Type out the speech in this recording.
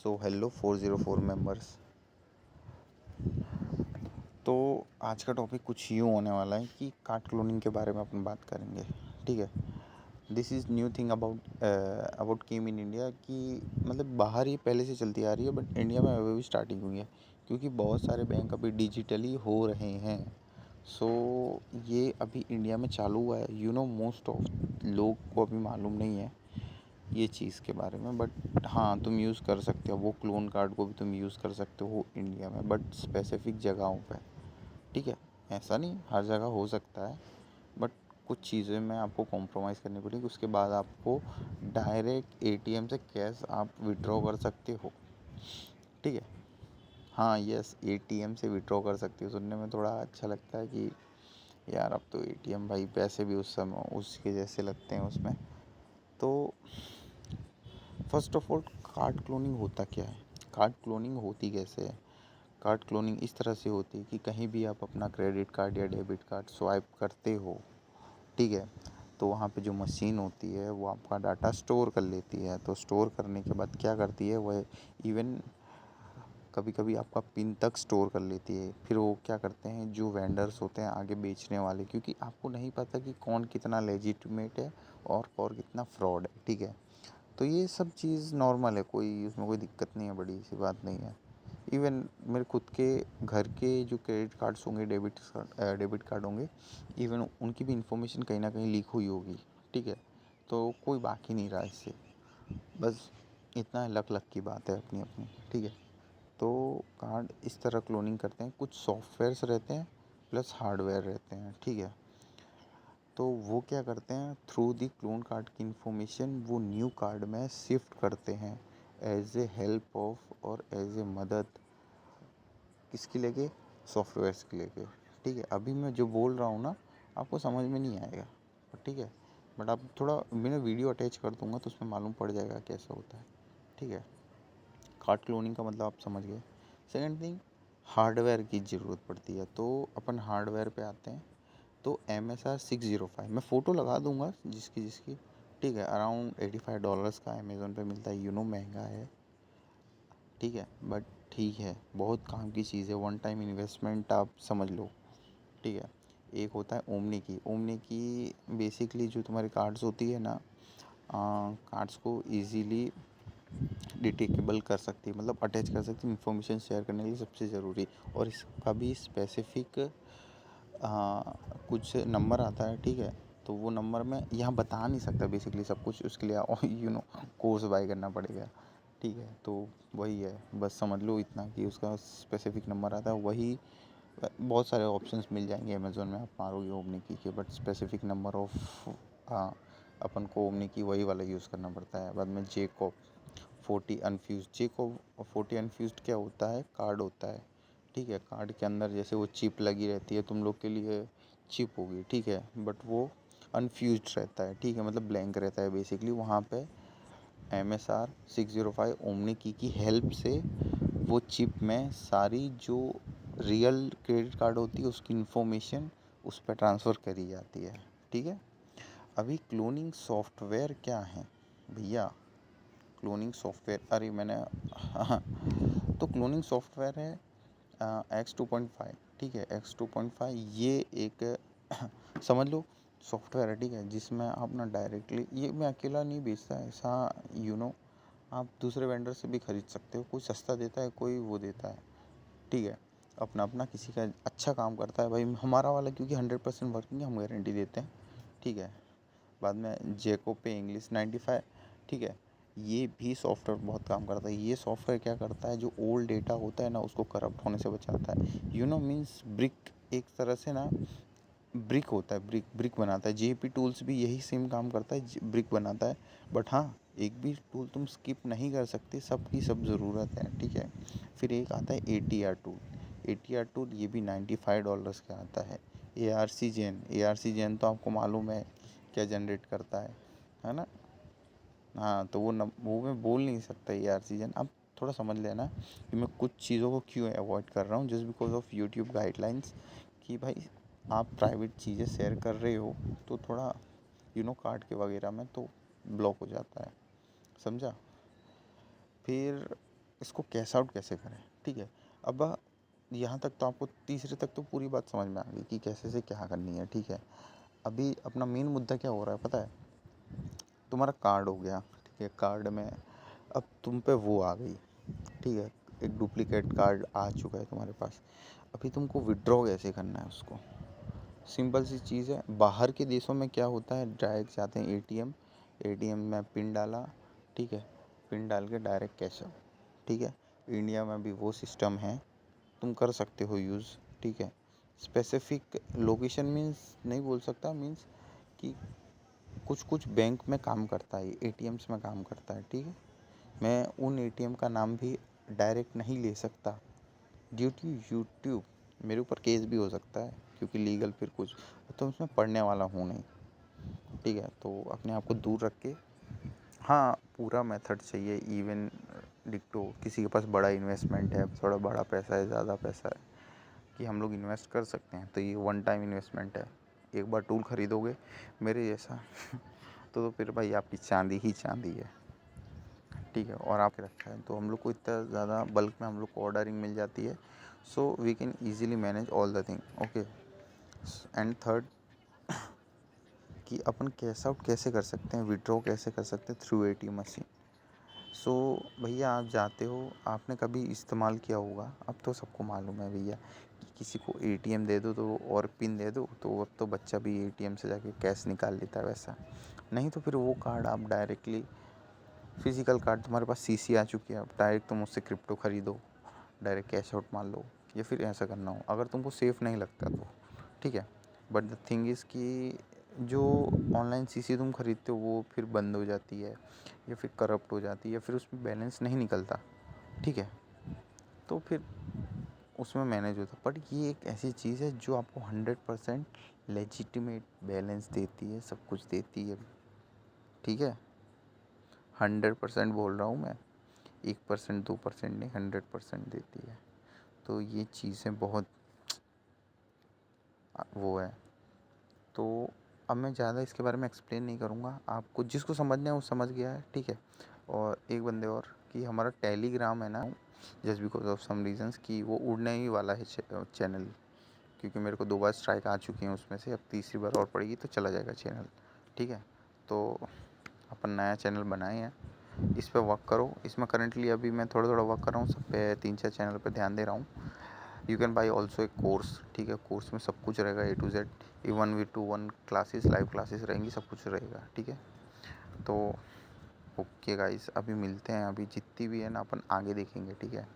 So hello 404 members. तो आज का टॉपिक कुछ यूँ होने वाला है कि कार्ड क्लोनिंग के बारे में अपन बात करेंगे। ठीक है, this is new thing about came in India कि मतलब बाहर ही पहले से चलती आ रही है, बट इंडिया में अभी भी स्टार्टिंग हुई है क्योंकि बहुत सारे बैंक अभी डिजिटली हो रहे हैं। सो ये अभी इंडिया में चालू हुआ है। मोस्ट ऑफ लोग को अभी मालूम नहीं है ये चीज़ के बारे में, बट हाँ, तुम यूज़ कर सकते हो वो क्लोन कार्ड को भी तुम यूज़ कर सकते हो इंडिया में, बट स्पेसिफिक जगहों पे। ठीक है, ऐसा नहीं हर जगह हो सकता है, बट कुछ चीज़ें में आपको कॉम्प्रोमाइज़ करनी पड़ेगी। उसके बाद आपको डायरेक्ट एटीएम से कैश आप विड्रॉ कर सकते हो। ठीक है, हाँ, यस, एटीएम से विड्रॉ कर सकते हो। सुनने में थोड़ा अच्छा लगता है कि यार अब तो एटीएम भाई पैसे भी उस समय उसके जैसे लगते हैं उसमें। तो first of all, card cloning होता क्या है, कार्ड क्लोनिंग होती कैसे है? कार्ड क्लोनिंग इस तरह से होती है कि कहीं भी आप अपना क्रेडिट कार्ड या डेबिट कार्ड स्वाइप करते हो, ठीक है, तो वहाँ पे जो मशीन होती है वो आपका डाटा स्टोर कर लेती है। तो स्टोर करने के बाद क्या करती है, वह इवन कभी कभी आपका पिन तक स्टोर कर लेती है। फिर वो क्या करते हैं, जो वेंडर्स होते हैं आगे बेचने वाले, क्योंकि आपको नहीं पता कि कौन कितना लेजिटिमेट है और कितना फ्रॉड है। ठीक है, तो ये सब चीज़ नॉर्मल है, कोई उसमें कोई दिक्कत नहीं है, बड़ी सी बात नहीं है। इवन मेरे खुद के घर के जो क्रेडिट कार्ड्स होंगे, डेबिट कार्ड होंगे, इवन उनकी भी इंफॉर्मेशन कहीं ना कहीं लीक हुई होगी। ठीक है, तो कोई बाकी नहीं रहा इससे, बस इतना लक लक की बात है अपनी अपनी। ठीक है, तो कार्ड इस तरह क्लोनिंग करते हैं। कुछ सॉफ्टवेयर्स रहते हैं प्लस हार्डवेयर रहते हैं। ठीक है, तो वो क्या करते हैं, थ्रू दी क्लोन कार्ड की इंफॉर्मेशन वो न्यू कार्ड में शिफ्ट करते हैं एज ए हेल्प ऑफ और एज ए मदद। किसकी लेके? सॉफ्टवेयर्स के लेके। ठीक है, अभी मैं जो बोल रहा हूँ ना, आपको समझ में नहीं आएगा, ठीक है, बट आप थोड़ा, मैंने वीडियो अटैच कर दूंगा तो उसमें मालूम पड़ जाएगा कैसा होता है। ठीक है, कार्ड क्लोनिंग का मतलब आप समझ गए। सेकेंड थिंग, हार्डवेयर की ज़रूरत पड़ती है, तो अपन हार्डवेयर पे आते हैं। तो MSR 605 मैं फ़ोटो लगा दूंगा जिसकी जिसकी। ठीक है, अराउंड $85 का अमेज़ोन पे मिलता है। महंगा है, ठीक है, बट ठीक है, बहुत काम की चीज़ है, वन टाइम इन्वेस्टमेंट आप समझ लो। ठीक है, एक होता है ओमनी की बेसिकली जो तुम्हारी कार्ड्स होती है ना, कार्ड्स को इजीली डिटेक्टेबल कर सकती है, मतलब अटैच कर सकती है इंफॉर्मेशन शेयर करने के लिए, सबसे ज़रूरी। और इसका भी स्पेसिफिक कुछ नंबर आता है। ठीक है, तो वो नंबर मैं यहाँ बता नहीं सकता बेसिकली सब कुछ, उसके लिए कोर्स बाय करना पड़ेगा। ठीक है, तो वही है, बस समझ लो इतना कि उसका स्पेसिफिक नंबर आता है। वही बहुत सारे ऑप्शंस मिल जाएंगे अमेज़ोन में, आप मारोगे ओमनी की के, बट स्पेसिफिक नंबर ऑफ अपन को ओमनी की वही वाला यूज़ करना पड़ता है। बाद में जेकॉब 40 अनफ्यूज, जेकॉब 40 अनफ्यूज क्या होता है, कार्ड होता है। ठीक है, कार्ड के अंदर जैसे वो चिप लगी रहती है, तुम लोग के लिए चिप होगी, ठीक है, बट वो अनफ्यूज्ड रहता है। ठीक है, मतलब ब्लैंक रहता है बेसिकली। वहाँ पे MSR 605 ओमनी की हेल्प से वो चिप में सारी जो रियल क्रेडिट कार्ड होती है उसकी इंफॉर्मेशन उस पर ट्रांसफ़र करी जाती है। ठीक है, अभी क्लोनिंग सॉफ्टवेयर क्या है भैया? क्लोनिंग सॉफ्टवेयर, अरे मैंने हाँ, तो क्लोनिंग सॉफ्टवेयर है X 2.5। ठीक है, X 2.5 ये एक समझ लो सॉफ्टवेयर है। ठीक है, जिसमें आप ना डायरेक्टली, ये मैं अकेला नहीं बेचता, ऐसा आप दूसरे वेंडर से भी खरीद सकते हो। कोई सस्ता देता है, कोई वो देता है। ठीक है, अपना अपना, किसी का अच्छा काम करता है भाई। हमारा वाला क्योंकि 100% वर्किंग है, हम गारंटी देते हैं। ठीक है, बाद में जेको पे इंग्लिश 95। ठीक है, ये भी सॉफ्टवेयर बहुत काम करता है। ये सॉफ्टवेयर क्या करता है, जो ओल्ड डेटा होता है ना उसको करप्ट होने से बचाता है। मीन्स ब्रिक, एक तरह से ना ब्रिक होता है, ब्रिक ब्रिक बनाता है। JP टूल्स भी यही सेम काम करता है, ब्रिक बनाता है। बट हाँ, एक भी टूल तुम स्किप नहीं कर सकते, सब की सब ज़रूरत है। ठीक है, फिर एक आता है ATR टूल ये भी $95 का आता है। ARC जेन तो आपको मालूम है क्या जनरेट करता है ना? हाँ, तो वो मैं बोल नहीं सकता ARC जेन। आप थोड़ा समझ लेना कि मैं कुछ चीज़ों को क्यों अवॉइड कर रहा हूँ, just because of YouTube guidelines, कि भाई आप प्राइवेट चीज़ें शेयर कर रहे हो तो थोड़ा कार्ड के वगैरह में तो ब्लॉक हो जाता है, समझा? फिर इसको कैश आउट कैसे करें, ठीक है। अब यहाँ तक तो आपको, तीसरे तक तो पूरी बात समझ में आ गई कि कैसे से क्या करनी है, ठीक है। अभी अपना मेन मुद्दा क्या हो रहा है पता है, तुम्हारा कार्ड हो गया, ठीक है। कार्ड में अब तुम पे वो आ गई, ठीक है, एक डुप्लीकेट कार्ड आ चुका है तुम्हारे पास। अभी तुमको विड्रॉ कैसे करना है उसको, सिंपल सी चीज़ है। बाहर के देशों में क्या होता है, डायरेक्ट जाते हैं एटीएम, एटीएम में पिन डाला, ठीक है, पिन डाल के डायरेक्ट कैश आउट, ठीक है। इंडिया में भी वो सिस्टम है, तुम कर सकते हो यूज़, ठीक है। स्पेसिफिक लोकेशन मीन्स नहीं बोल सकता, मीन्स कि कुछ कुछ बैंक में काम करता है, एटीएम्स में काम करता है, ठीक है। मैं उन एटीएम का नाम भी डायरेक्ट नहीं ले सकता ड्यू टू यूट्यूब, मेरे ऊपर केस भी हो सकता है, क्योंकि लीगल फिर कुछ, तो उसमें पढ़ने वाला हूँ नहीं, ठीक है। तो अपने आप को दूर रख के, हाँ पूरा मेथड चाहिए, इवन डिक्टो किसी के पास बड़ा इन्वेस्टमेंट है, थोड़ा बड़ा पैसा है, ज़्यादा पैसा है कि हम लोग इन्वेस्ट कर सकते हैं, तो ये वन टाइम इन्वेस्टमेंट है। एक बार टूल खरीदोगे मेरे जैसा तो फिर भाई आपकी चांदी ही चांदी है, ठीक है। और आपके रखा है तो हम लोग को इतना ज़्यादा बल्क में हम लोग को ऑर्डरिंग मिल जाती है, so we can easily manage all the thing, okay. And third, कि अपन कैश आउट कैसे कर सकते हैं, विड्रॉ कैसे कर सकते हैं थ्रू एटीएम मशीन। सो भैया आप जाते हो, आपने कभी इस्तेमाल किया होगा, अब तो सबको मालूम है भैया कि किसी को एटीएम दे दो तो, और पिन दे दो तो अब तो बच्चा भी एटीएम से जाके कैश निकाल लेता है, वैसा नहीं तो फिर वो कार्ड आप डायरेक्टली, फिजिकल कार्ड तुम्हारे पास सीसी आ चुकी है, अब डायरेक्ट तुम उससे क्रिप्टो खरीदो, डायरेक्ट कैश आउट मान लो, या फिर ऐसा करना हो अगर तुमको सेफ़ नहीं लगता तो, ठीक है। बट द थिंग इज़ कि जो ऑनलाइन सीसी तुम खरीदते हो वो फिर बंद हो जाती है, या फिर करप्ट हो जाती है, या फिर उसमें बैलेंस नहीं निकलता, ठीक है। तो फिर उसमें मैनेज होता, बट ये एक ऐसी चीज़ है जो आपको 100% लेजिटिमेट बैलेंस देती है, सब कुछ देती है, ठीक है। 100% बोल रहा हूँ मैं, 1% 2% नहीं, 100% देती है। तो ये चीज़ें बहुत वो है। तो अब मैं ज़्यादा इसके बारे में एक्सप्लेन नहीं करूँगा, आपको जिसको समझना है वो समझ गया है, ठीक है। और एक बंदे और, कि हमारा टेलीग्राम है ना, just because of some reasons कि वो उड़ने ही वाला है चैनल, क्योंकि मेरे को 2 बार स्ट्राइक आ चुकी हैं उसमें से, अब तीसरी बार और पड़ेगी तो चला जाएगा चैनल, ठीक है। तो अपन नया चैनल बनाए हैं, इस पे वर्क करो। इसमें करंटली अभी मैं थोड़ा थोड़ा वर्क कर रहा हूँ, सब पे 3-4 चैनल पे ध्यान दे रहा हूँ। यू कैन बाई ऑल्सो एक कोर्स, ठीक है। कोर्स में सब कुछ रहेगा A to Z, ये 1v1 क्लासेस, लाइव क्लासेस रहेंगी, सब कुछ रहेगा, ठीक है। तो ओके गाइस, अभी मिलते हैं, अभी जितनी भी है ना अपन आगे देखेंगे, ठीक है।